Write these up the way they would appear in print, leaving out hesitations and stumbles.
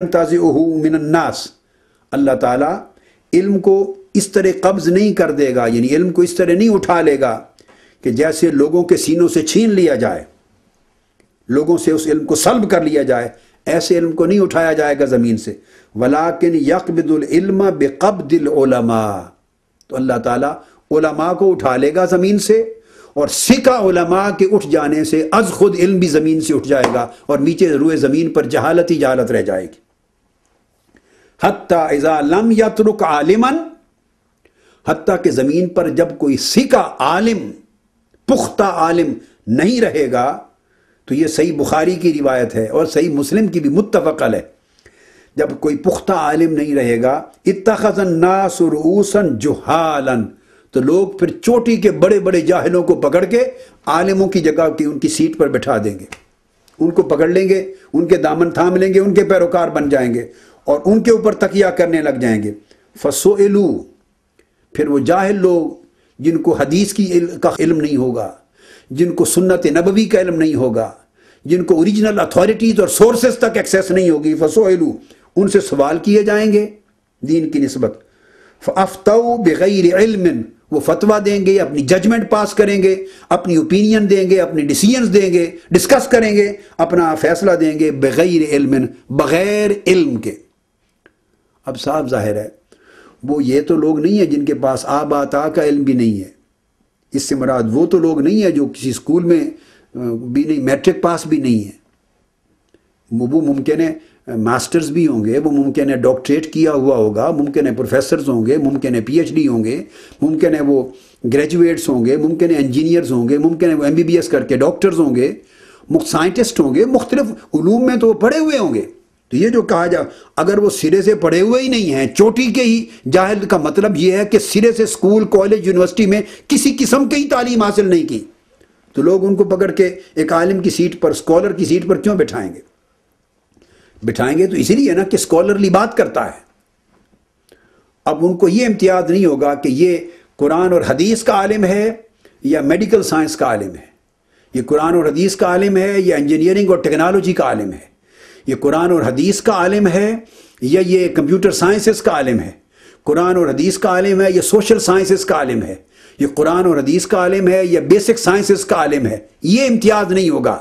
ينتزعه من الناس، اللہ تعالیٰ علم کو اس طرح قبض نہیں کر دے گا، یعنی علم کو اس طرح نہیں اٹھا لے گا کہ جیسے لوگوں کے سینوں سے چھین لیا جائے، لوگوں سے اس علم کو سلب کر لیا جائے، ایسے علم کو نہیں اٹھایا جائے گا زمین سے۔ وَلَٰكِنْ يَقْبِضُ الْعِلْمَ بِقَبْضِ الْعُلَمَاءِ، تو اللہ تعالیٰ علماء کو اٹھا لے گا زمین سے، اور سکہ علماء کے اٹھ جانے سے از خود علم بھی زمین سے اٹھ جائے گا، اور نیچے روئے زمین پر جہالت ہی جہالت رہ جائے گی۔ حتیٰ اذا لم یترک عالما، حتیٰ کہ زمین پر جب کوئی سکہ عالم، پختہ عالم نہیں رہے گا، تو یہ صحیح بخاری کی روایت ہے اور صحیح مسلم کی بھی متفق علیہ، جب کوئی پختہ عالم نہیں رہے گا، اتخذ الناس رؤوسا جہالا، تو لوگ پھر چوٹی کے بڑے بڑے جاہلوں کو پکڑ کے عالموں کی جگہ کی ان کی سیٹ پر بٹھا دیں گے، ان کو پکڑ لیں گے، ان کے دامن تھام لیں گے، ان کے پیروکار بن جائیں گے اور ان کے اوپر تکیہ کرنے لگ جائیں گے۔ فَسُئِلُوا، پھر وہ جاہل لوگ جن کو حدیث کا علم نہیں ہوگا، جن کو سنت نبوی کا علم نہیں ہوگا، جن کو اوریجنل اتھارٹیز اور سورسز تک ایکسیس نہیں ہوگی، فَسُئِلُوا، ان سے سوال کیے جائیں گے دین کی نسبت۔ فَأَفْتَوْا بِغَيْرِ عِلْمٍ، وہ فتویٰ دیں گے، اپنی ججمنٹ پاس کریں گے، اپنی اوپینین دیں گے، اپنی ڈیسیجنز دیں گے، ڈسکس کریں گے، اپنا فیصلہ دیں گے، بغیر علم، بغیر علم کے۔ اب صاف ظاہر ہے وہ یہ تو لوگ نہیں ہیں جن کے پاس آبا تا کا علم بھی نہیں ہے، اس سے مراد وہ تو لوگ نہیں ہیں جو کسی اسکول میں بھی نہیں، میٹرک پاس بھی نہیں ہے، وہ ممکن ہے ماسٹرز بھی ہوں گے، وہ ممکن ہے ڈاکٹریٹ کیا ہوا ہوگا، ممکن ہے پروفیسرز ہوں گے، ممکن ہے پی ایچ ڈی ہوں گے، ممکن ہے وہ گریجویٹس ہوں گے، ممکن ہے انجینئرز ہوں گے، ممکن ہے وہ MBBS کر کے ڈاکٹرز ہوں گے، سائنٹسٹ ہوں گے، مختلف علوم میں تو وہ پڑھے ہوئے ہوں گے۔ تو یہ جو کہا جا، اگر وہ سرے سے پڑھے ہوئے ہی نہیں ہیں، چوٹی کے ہی جاہل کا مطلب یہ ہے کہ سرے سے اسکول، کالج، یونیورسٹی میں کسی قسم کی تعلیم حاصل نہیں کی، تو لوگ ان کو پکڑ کے ایک عالم کی سیٹ پر، اسکالر کی سیٹ پر کیوں بٹھائیں گے؟ بٹھائیں گے تو اسی لیے نا کہ اسکالرلی بات کرتا ہے۔ اب ان کو یہ امتیاز نہیں ہوگا کہ یہ قرآن اور حدیث کا عالم ہے یا میڈیکل سائنس کا عالم ہے، یہ قرآن اور حدیث کا عالم ہے یا انجینئرنگ اور ٹیکنالوجی کا عالم ہے، یہ قرآن اور حدیث کا عالم ہے یا یہ کمپیوٹر سائنسز کا عالم ہے، قرآن اور حدیث کا عالم ہے یا سوشل سائنسز کا عالم ہے، یہ قرآن اور حدیث کا عالم ہے یا بیسک سائنسز کا عالم ہے، یہ امتیاز نہیں ہوگا۔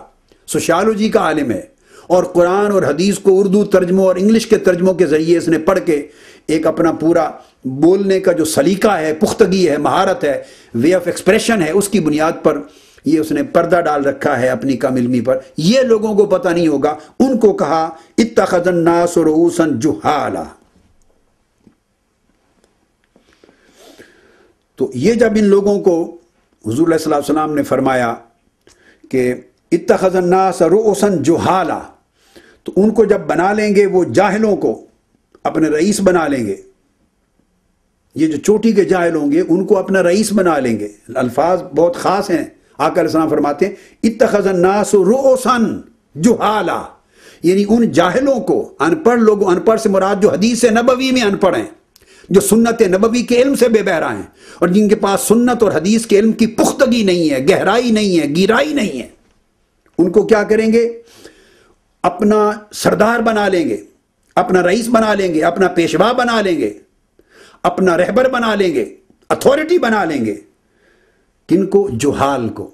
سوشیالوجی کا عالم ہے اور قرآن اور حدیث کو اردو ترجموں اور انگلش کے ترجموں کے ذریعے اس نے پڑھ کے ایک اپنا پورا بولنے کا جو سلیقہ ہے، پختگی ہے، مہارت ہے، وے آف ایکسپریشن ہے، اس کی بنیاد پر یہ اس نے پردہ ڈال رکھا ہے اپنی کم علمی پر، یہ لوگوں کو پتہ نہیں ہوگا۔ ان کو کہا اتخذ الناس رؤوسا جہالا۔ تو یہ جب ان لوگوں کو حضور علیہ الصلوۃ والسلام نے فرمایا کہ اتخذ الناس رؤوسا جہالا، تو ان کو جب بنا لیں گے، وہ جاہلوں کو اپنے رئیس بنا لیں گے، یہ جو چوٹی کے جاہل ہوں گے ان کو اپنا رئیس بنا لیں گے۔ الفاظ بہت خاص ہیں، آقا علیہ السلام فرماتے ہیں اتخذ الناس رؤوسا جہالا، یعنی ان جاہلوں کو، ان پڑھ لوگوں، ان پڑھ سے مراد جو حدیث نبوی میں ان پڑھ ہیں، جو سنت نبوی کے علم سے بے بہرا ہیں، اور جن کے پاس سنت اور حدیث کے علم کی پختگی نہیں ہے، گہرائی نہیں ہے، گہرائی نہیں ہے، ان کو کیا کریں گے؟ اپنا سردار بنا لیں گے، اپنا رئیس بنا لیں گے، اپنا پیشوا بنا لیں گے، اپنا رہبر بنا لیں گے، اتھارٹی بنا لیں گے۔ کن کو؟ جہال کو۔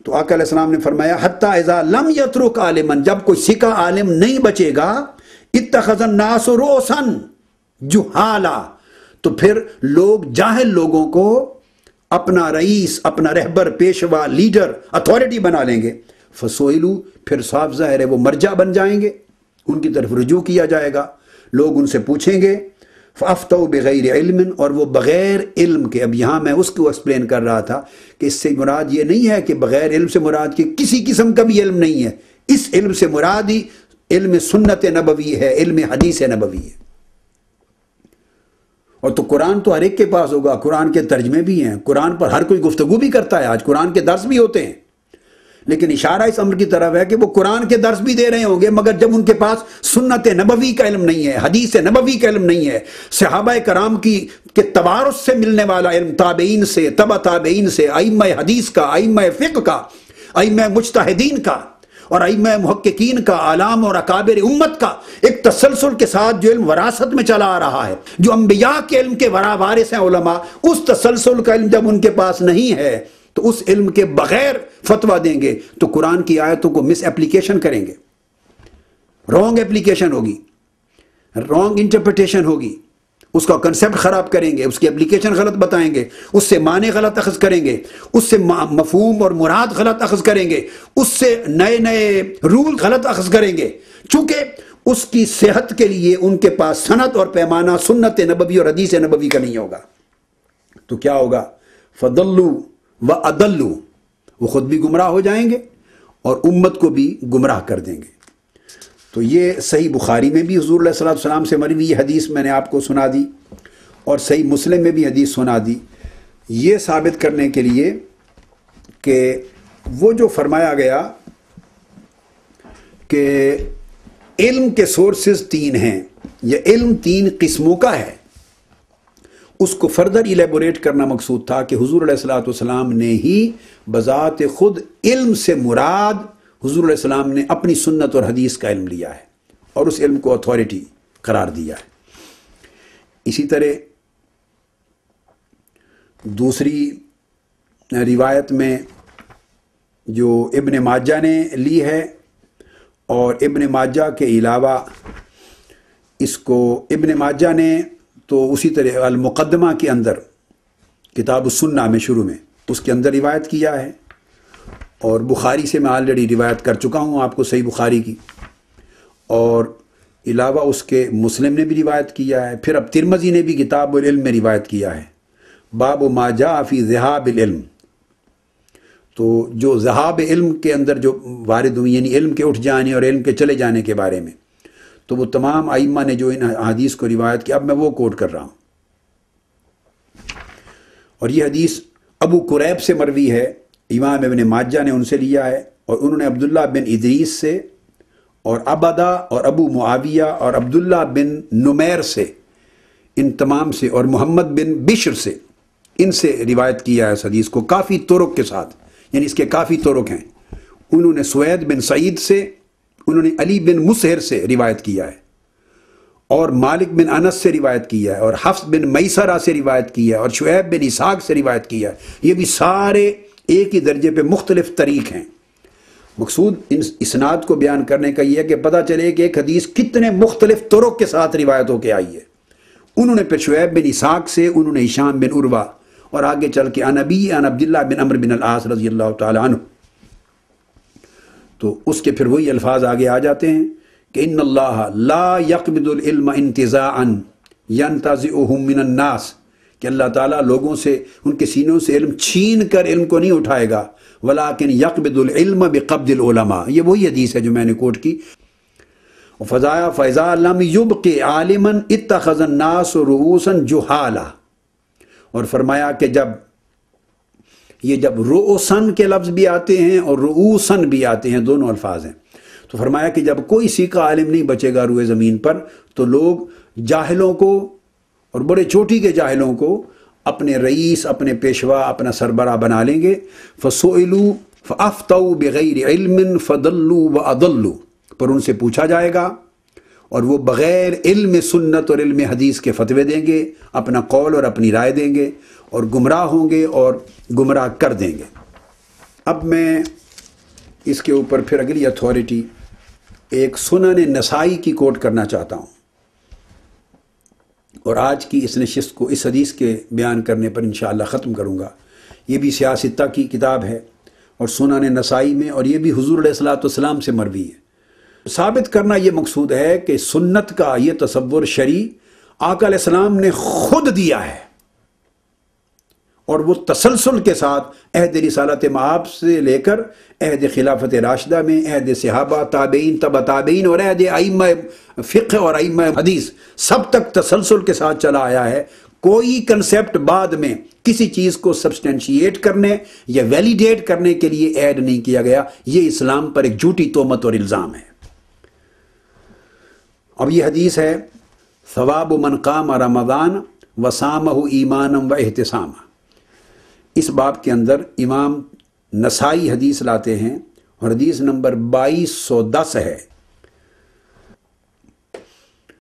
تو آقا علیہ السلام نے فرمایا حتی اذا لم یترک عالما، جب کوئی سکہ عالم نہیں بچے گا، اتخذ الناس رؤوسا جہالا، تو پھر لوگ جاہل لوگوں کو اپنا رئیس، اپنا رہبر، پیشوا، لیڈر، اتھارٹی بنا لیں گے۔ فسئلوا، پھر صاف ظاہر ہے وہ مرجع بن جائیں گے، ان کی طرف رجوع کیا جائے گا، لوگ ان سے پوچھیں گے۔ فافتوا بغیر علم، اور وہ بغیر علم کے۔ اب یہاں میں اس کو ایکسپلین کر رہا تھا کہ اس سے مراد یہ نہیں ہے کہ بغیر علم سے مراد کہ کسی قسم کا بھی علم نہیں ہے، اس علم سے مراد ہی علم سنت نبوی ہے، علم حدیث نبوی ہے۔ اور تو قرآن تو ہر ایک کے پاس ہوگا، قرآن کے ترجمے بھی ہیں، قرآن پر ہر کوئی گفتگو بھی کرتا ہے، آج قرآن کے درس بھی ہوتے ہیں، لیکن اشارہ اس امر کی طرف ہے کہ وہ قرآن کے درس بھی دے رہے ہوں گے، مگر جب ان کے پاس سنت نبوی کا علم نہیں ہے، حدیث نبوی کا علم نہیں ہے، صحابہ کرام کے توارث سے ملنے والا علم، تابعین سے، تبع تابعین سے، ائمہ حدیث کا، ائمہ فقہ کا، ائمہ مجتہدین کا، اور ائمہ محققین کا، اعلام اور اکابر امت کا ایک تسلسل کے ساتھ جو علم وراثت میں چلا آ رہا ہے، جو انبیاء کے علم کے وارث ہیں علماء، اس تسلسل کا علم جب ان کے پاس نہیں ہے تو اس علم کے بغیر فتویٰ دیں گے تو قرآن کی آیتوں کو مس اپلیکیشن کریں گے، رانگ اپلیکیشن ہوگی، رانگ انٹرپریٹیشن ہوگی، اس کا کنسیپٹ خراب کریں گے، اس کی اپلیکیشن غلط بتائیں گے، اس سے معنی غلط اخذ کریں گے، اس سے مفہوم اور مراد غلط اخذ کریں گے، اس سے نئے نئے رول غلط اخذ کریں گے، چونکہ اس کی صحت کے لیے ان کے پاس سند اور پیمانہ سنت نبوی اور حدیث نبوی کا نہیں ہوگا، تو کیا ہوگا؟ فضلوا وأضلوا، وہ خود بھی گمراہ ہو جائیں گے اور امت کو بھی گمراہ کر دیں گے۔ تو یہ صحیح بخاری میں بھی حضور علیہ الصلوۃ والسلام سے مروی یہ حدیث میں نے آپ کو سنا دی، اور صحیح مسلم میں بھی حدیث سنا دی، یہ ثابت کرنے کے لیے کہ وہ جو فرمایا گیا کہ علم کے سورسز 3 ہیں، یا علم 3 قسموں کا ہے، اس کو فردر ایلیبوریٹ کرنا مقصود تھا کہ حضور علیہ الصلوۃ والسلام نے ہی بذات خود علم سے مراد حضور علیہ السلام نے اپنی سنت اور حدیث کا علم لیا ہے اور اس علم کو اتھارٹی قرار دیا ہے۔ اسی طرح دوسری روایت میں جو ابن ماجہ نے لی ہے، اور ابن ماجہ کے علاوہ اس کو ابن ماجہ نے تو اسی طرح المقدمہ کے اندر کتاب السنہ میں شروع میں اس کے اندر روایت کیا ہے، اور بخاری سے میں آلریڈی روایت کر چکا ہوں آپ کو صحیح بخاری کی، اور علاوہ اس کے مسلم نے بھی روایت کیا ہے، پھر اب ترمذی نے بھی کتاب العلم میں روایت کیا ہے، باب ما جاء فی ذہاب العلم۔ تو جو ذہاب علم کے اندر جو وارد ہوئی، یعنی علم کے اٹھ جانے اور علم کے چلے جانے کے بارے میں، تو وہ تمام ائمہ نے جو ان حدیث کو روایت کی، اب میں وہ کوٹ کر رہا ہوں، اور یہ حدیث ابو قریب سے مروی ہے، امام ابن ماجہ نے ان سے لیا ہے، اور انہوں نے عبداللہ بن ادریس سے اور عبدہ اور ابو معاویہ اور عبداللہ بن نمیر سے، ان تمام سے، اور محمد بن بشر سے، ان سے روایت کیا ہے اس حدیث کو کافی طرق کے ساتھ، یعنی اس کے کافی طرق ہیں۔ انہوں نے سوید بن سعید سے، انہوں نے علی بن مسہر سے روایت کیا ہے، اور مالک بن انس سے روایت کیا ہے، اور حفص بن میسرہ سے روایت کیا ہے، اور شعیب بن اسحاق سے روایت کیا ہے۔ یہ بھی سارے ایک ہی درجے پہ مختلف طریق ہیں۔ مقصود ان اسناد کو بیان کرنے کا یہ ہے کہ پتہ چلے کہ ایک حدیث کتنے مختلف طرق کے ساتھ روایت ہو کے آئی ہے۔ انہوں نے پھر شعیب بن اسحاق سے، انہوں نے ہشام بن عروہ، اور آگے چل کے عن ابی عن عبداللہ بن عمرو بن العاص رضی اللہ تعالی عنہ، تو اس کے پھر وہی الفاظ آگے آ جاتے ہیں کہ ان اللہ لا يقبض العلم انتزاعا ينتزعه من الناس، کہ اللہ تعالیٰ لوگوں سے، ان کے سینوں سے علم چھین کر علم کو نہیں اٹھائے گا، ولیکن یقبض العلم بقبض العلماء، یہ وہی حدیث ہے جو میں نے کوٹ کی۔ فَإِذَا لَمْ يُبْقِ عَالِمًا اتَّخَذَ النَّاسُ رُؤُوسًا جُهَالًا، اور فرمایا کہ جب رؤوسن کے لفظ بھی آتے ہیں اور رؤوسن بھی آتے ہیں، دونوں الفاظ ہیں، تو فرمایا کہ جب کوئی سیکھا عالم نہیں بچے گا روئے زمین پر، تو لوگ جاہلوں کو اور بڑے چوٹی کے جاہلوں کو اپنے رئیس، اپنے پیشوا، اپنا سربراہ بنا لیں گے۔ فَسُئِلُوا فَأَفْتَوْا بِغَيْرِ عِلْمٍ فَضَلُّوا وَأَضَلُّوا، پر ان سے پوچھا جائے گا اور وہ بغیر علم سنت اور علم حدیث کے فتوے دیں گے، اپنا قول اور اپنی رائے دیں گے، اور گمراہ ہوں گے اور گمراہ کر دیں گے۔ اب میں اس کے اوپر پھر اگلی اتھارٹی ایک سنن نسائی کی کوٹ کرنا چاہتا ہوں، اور آج کی اس نشست کو اس حدیث کے بیان کرنے پر انشاءاللہ ختم کروں گا۔ یہ بھی سیاستہ کی کتاب ہے اور سنن نسائی میں، اور یہ بھی حضور علیہ الصلوۃ والسلام سے مروی ہے۔ ثابت کرنا یہ مقصود ہے کہ سنت کا یہ تصور شرعی آقا علیہ السلام نے خود دیا ہے، اور وہ تسلسل کے ساتھ عہد رسالت مآب سے لے کر عہد خلافت راشدہ میں، عہد صحابہ، تابعین، تبع تابعین، اور عہد ائمہ فقہ اور ائمہ حدیث، سب تک تسلسل کے ساتھ چلا آیا ہے۔ کوئی کنسیپٹ بعد میں کسی چیز کو سبسٹینشیٹ کرنے یا ویلیڈیٹ کرنے کے لیے ایڈ نہیں کیا گیا۔ یہ اسلام پر ایک جھوٹی تہمت اور الزام ہے۔ اب یہ حدیث ہے ثواب من قام رمضان وصامہ ایمانا و احتساما۔ اس باب کے اندر امام نسائی حدیث لاتے ہیں، اور حدیث نمبر 2210 ہے